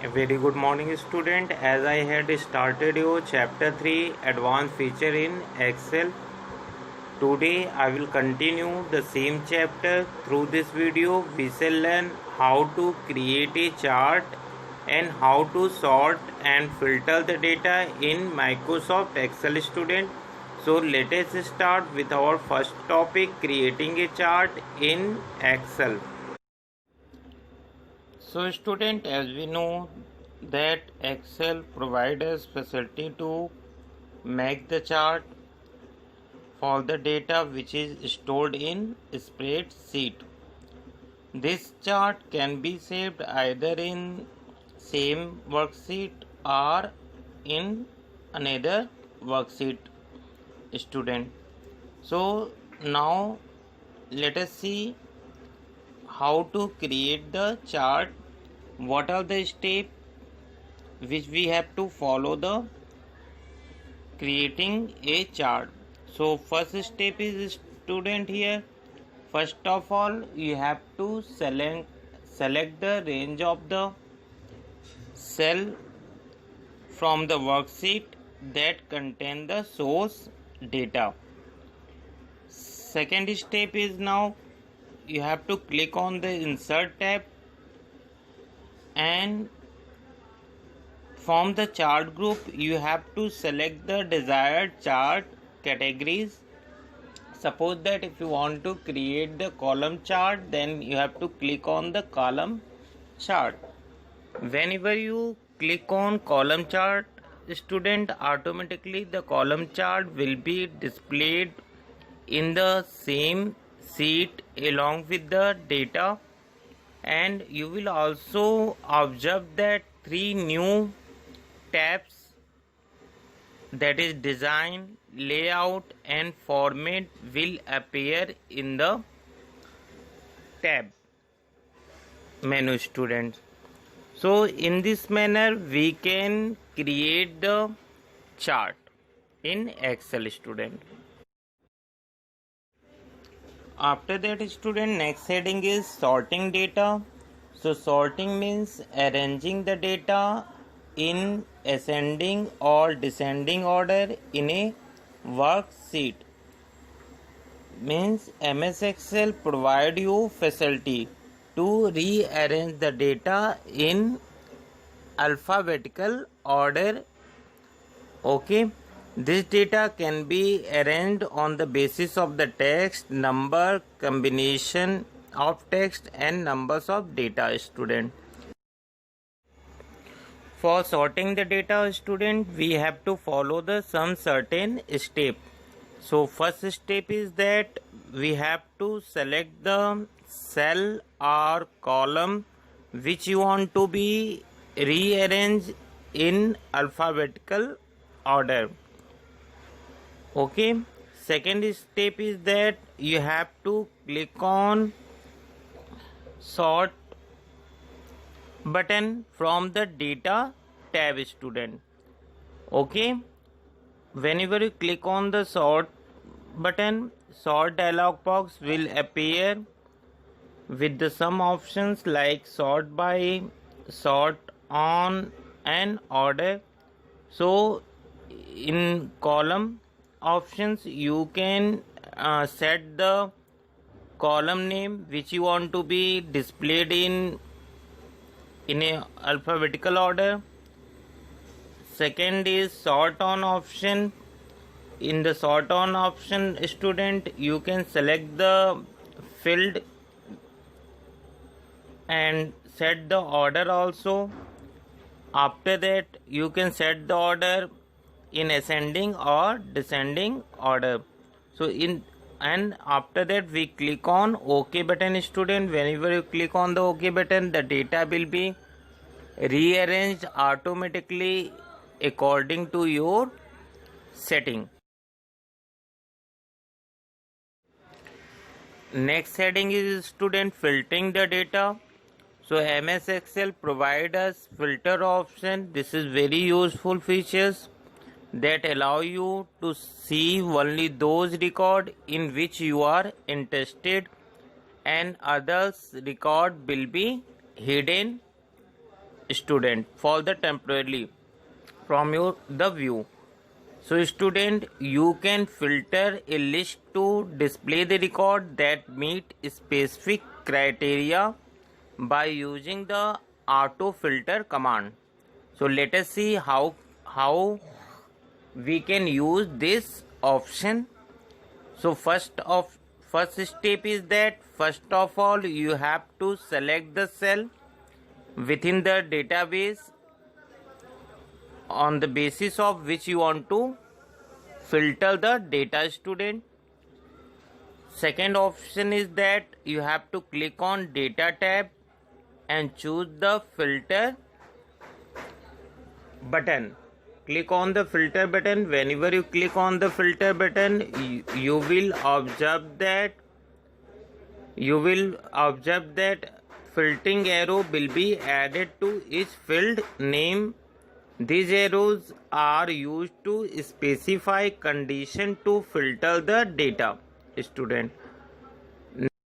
A very good morning student. As I had started your chapter 3 advanced feature in Excel, today I will continue the same chapter. Through this video we shall learn how to create a chart and how to sort and filter the data in Microsoft Excel student. So let us start with our first topic, creating a chart in Excel. So student, as we know that Excel provides us facility to make the chart for the data which is stored in spreadsheet. This chart can be saved either in same worksheet or in another worksheet student. So now let us see how to create the chart. What are the steps which we have to follow the creating a chart? So first step is student here. First of all you have to select the range of the cell from the worksheet that contain the source data. Second step is now you have to click on the insert tab and from the chart group you have to select the desired chart categories. Suppose that if you want to create the column chart, then you have to click on the column chart. Whenever you click on column chart, student, automatically the column chart will be displayed in the same sheet along with the data, and you will also observe that three new tabs, that is design, layout and format, will appear in the tab menu students. So in this manner we can create the chart in Excel student. After that student, next heading is sorting data. So sorting means arranging the data in ascending or descending order in a worksheet. Means MS Excel provide you facility to rearrange the data in alphabetical order. Okay, this data can be arranged on the basis of the text, number, combination of text and numbers of data student. For sorting the data student, we have to follow the some certain step. So first step is that we have to select the cell or column which you want to be rearranged in alphabetical order. Okay, second step is that you have to click on sort button from the data tab student. Okay, whenever you click on the sort button, sort dialog box will appear with the some options like sort by, sort on and order. So in column options you can set the column name which you want to be displayed in a alphabetical order. Second is sort on option. In the sort on option student, you can select the field and set the order also. After that you can set the order in ascending or descending order. So in and after that we click on OK button student. Whenever you click on the OK button, the data will be rearranged automatically according to your setting. Next heading is student filtering the data. So MS Excel provide us filter option. This is very useful features that allow you to see only those record in which you are interested, and others record will be hidden student for the temporarily from your the view. So student, you can filter a list to display the record that meet specific criteria by using the auto filter command. So let us see how we can use this option. So first step is that first of all you have to select the cell within the database on the basis of which you want to filter the data, student. Second option is that you have to click on data tab and choose the filter button. Click on the filter button. Whenever you click on the filter button, you will observe that filtering arrow will be added to each field name. These arrows are used to specify condition to filter the data, student.